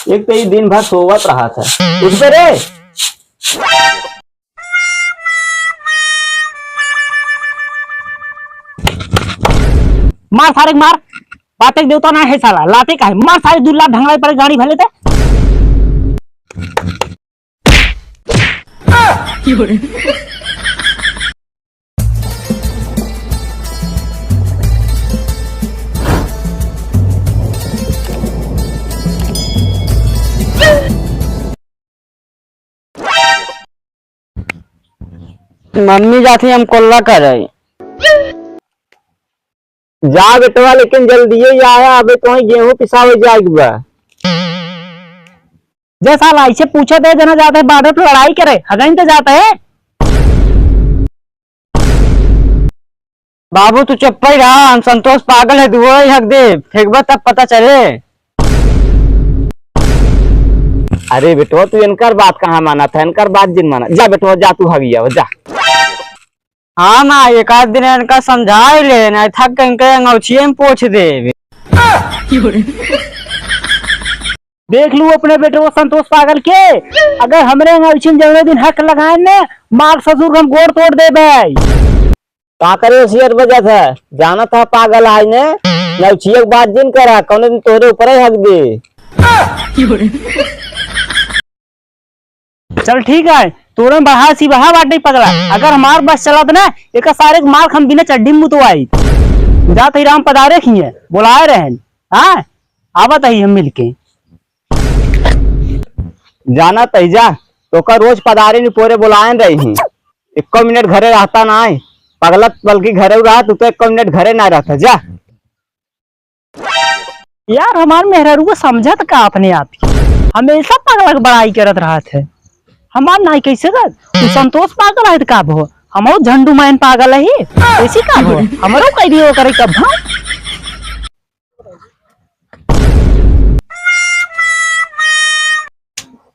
एक तो ये दिन भर सोवत रहा था। उठ पे रे। मार सारे मार। बातें देवता ना है साला लाते का है मार सारे दुल्ला ढंगलाई पर गाड़ी भले थे। मम्मी जाती हम कोल्ला कर रही। जा बेटवा लेकिन जल्दी ही आया अबे तो गेहूं पिसावे जाएगी बा। जैसा लाई से पूछे थे जना जाते है बादल तो लड़ाई करे हगन तो जाता है। बाबू तू चुप ही रहा, हम संतोष पागल है तू हक दे फेंकबा तब पता चले। अरे बेटवा तू इनकर बात कहाँ माना था, इनकर बात जिन माना। जा बेटवा जा तू हगिया जा। हाँ ना एक आध दिन इनका समझा ही ले ना थक अंगौछिए में पोछ दे। देख लू अपने बेटे को संतोष पागल के। अगर हमरे जगह दिन हक लगाए ने मार ससुर हम गोड़ तोड़ दे भाई। का करे शेर बजा था जाना था पागल आज ने नवछिए बात जिन करा कौन दिन तोरे ऊपर ही हक दे। चल ठीक है तोरे बहा सी बहा बाटे पगला। अगर हमार बस चला ना एक सारे मार हम बिना चड्डी में तो आई जात ही राम पधारे खिए बुलाए रहन। हाँ आवत ही हम मिलके जाना तैजा तो का रोज पधारे नहीं पोरे बुलाए रही। 1 मिनट घरे रहता ना है पगलत बल्कि घरे रहा तू तो 1 मिनट घरे ना रहता। जा यार हमार मेहरारू को समझत का अपने आप ही हमेशा पागल बड़ाई करत रहा थे। हमार नहीं कैसे कर तू संतोष पागल है का भो हमो झंडू मैन पागल है ऐसी का भो हमरो कह दियो करे कब। हाँ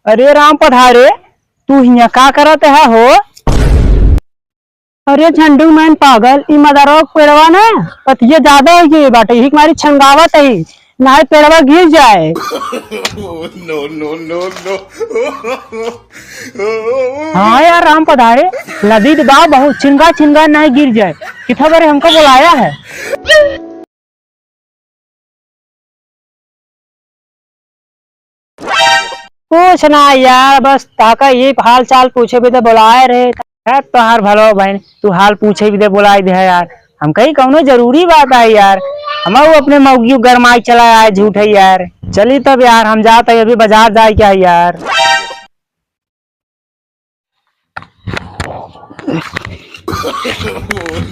अरे राम पधारे तू हिया का करत है हो। अरे झंडू मैन पागल ई मदरो पेड़वा ना पतिये ज्यादा है ये बाटे ही हमारी छंगावत है ना पेड़वा गिर जाए। No no no no. हाँ यार राम पधारे नदी दबाव बहुत छिंगा छिंगा नहीं गिर जाए कितना बार हमको बुलाया है। कुछ ना यार बस ताका ये हाल चाल पूछे भी तो बुलाए रहे तो हार भलो बहन तू हाल पूछे भी तो बुलाए दे यार। हम कहीं कौनो जरूरी बात है यार हम अपने मौगी गरमाई चला आए झूठ है यार। चली तब यार हम जाते अभी बाजार जाए क्या यार।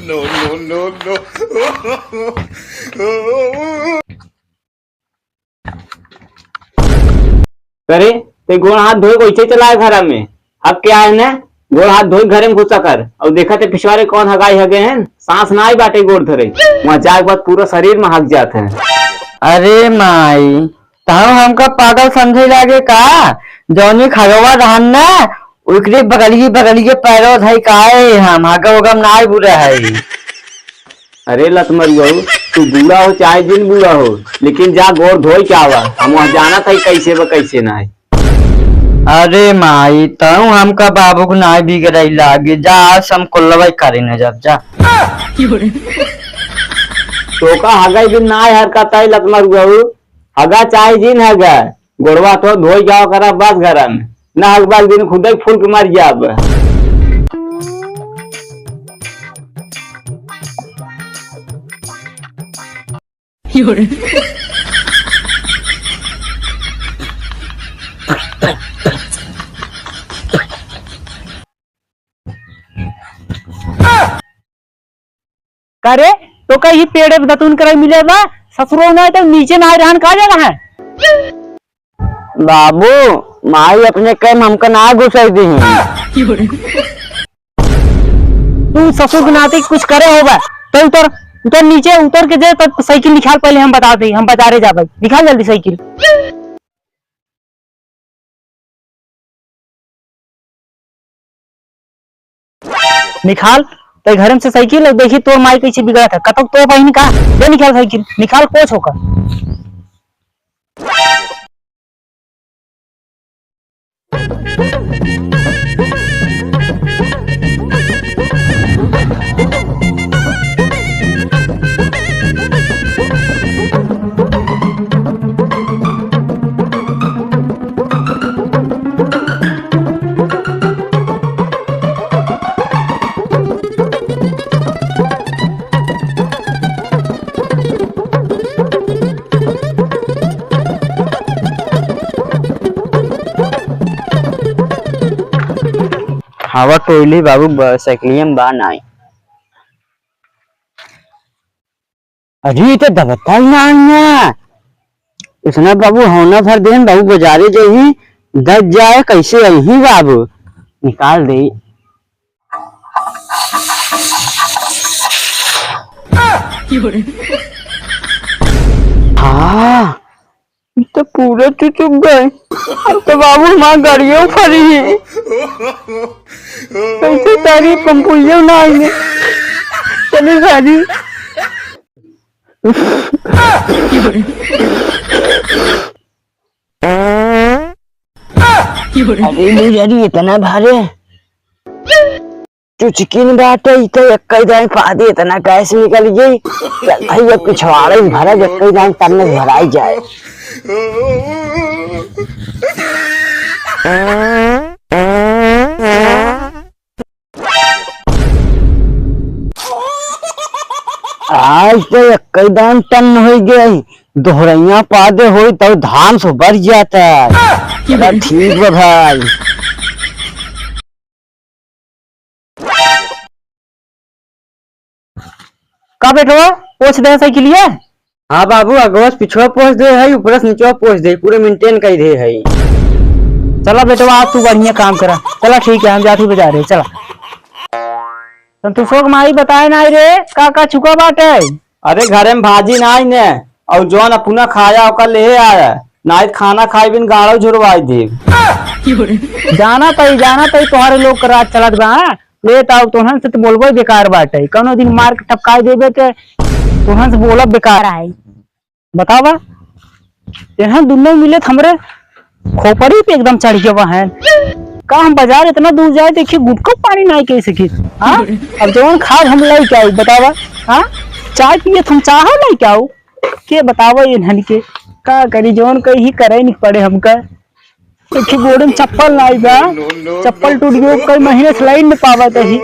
No no no no. करे ते गोड़ हाथ धोए को इच्छे चलाए घर में अब क्या है ना गोड़ हाथ धोए घरे में घुसा कर और देखा थे पिछवाड़े कौन हगाई हगे हैं सांस ना ही बाटे गोड़ धरे वहां जाए बाद पूरा शरीर में हक जाते हैं। अरे माई ताऊ हमका पागल समझे लागे का जौनी खगवा रहन ना उकरे बगलिए पैरों धई काए हम हगा उगम ना बुरा है। अरे लतमरियो तू बूढ़ा हो चाहे जिन बूढ़ा हो लेकिन जा गोड़ धोई क्या हुआ हम वहां जाना था कैसे ब कैसे ना है। अरे माई ताऊ हमका बाबू को ना बिगड़ाई लागे जा हम कोल्लवाई करे न जब जा। तो का हगाई दिन ना हरकत है लतमरियो हगा चाहे जिन हगा गोड़वा तो धोई जाओ करा बस घर में ना हकबाल दिन खुद ही फूल के मर जा। करे तो कहीं पेड़े दतून करे मिलेगा ससुरो ना तो नीचे ना रहन का जगह है। बाबू माई अपने कैम हमका ना घुसाई दी तू ससुर के नाते कुछ करे होगा तो उतर उतर नीचे उतर के जे तो साइकिल निकाल पहले हम बता दे हम बता रहे जा भाई निकाल जल्दी साइकिल निकाल तो घर में से साइकिल देखी तो माई कैसे बिगड़ा था कतक तो बहन का निकाल साइकिल निकाल कोच होकर। हवा टोइली बाबू साइकिलियम बा नाई अजी तो दबता ही ना इसने बाबू होना भर देन बाबू बाजारे जही दस जाए कैसे यही बाबू निकाल दे हाँ तो पूरे चुप गए अब तो बाबू हमारी गाड़ियों फरी है कैसे तारी पंपुइयों ना आएंगे चले सारी अरे मुझे इतना भारे चुचकिन बाटे इतना एक जाए पादी इतना कैसे निकल गई भाई अब पिछवाड़े भरा एक जाए तब में भराई जाए आज तो एक दान टन हो गई दोहरैया पादे हो तो धान से बढ़ जाता है ठीक है भाई का बेटो पोछ दे साइकिल है। हाँ बाबू अगवा पिछवा पोछ दे है ऊपर से नीचवा पोछ दे पूरे मेंटेन कर दे है चला बेटवा आज तू बढ़िया काम करा चला ठीक है हम जाती बजा रहे चला संतोषोक माई बताए ना रे का चुका बाटे अरे घरे में भाजी नाई ने और जौन अपना खाया ओकर ले आया नाई खाना खाई बिन गाड़ो झुरवाई दे जाना तई तुम्हारे लोग का रात चलत बा ले ताऊ तोहन से तो बोलबो बेकार बाटे कोनो दिन मार के टपकाई देबे के तोहन से बोलब बेकार है बतावा यहाँ दुनिया मिले हमरे खोपड़ी पे एकदम चढ़ गया है का हम बाजार इतना दूर जाए देखिए गुटको पानी नहीं कह सकी हाँ अब जवन खाद हम लाई क्या बतावा हाँ चाय पिए तुम चाह नहीं क्या के बतावा ये धन के का करी जवन कहीं करे नहीं पड़े हमका देखिए गोड़े में चप्पल नहीं बा चप्पल टूट गयो कई महीने से लाइन में पावा तही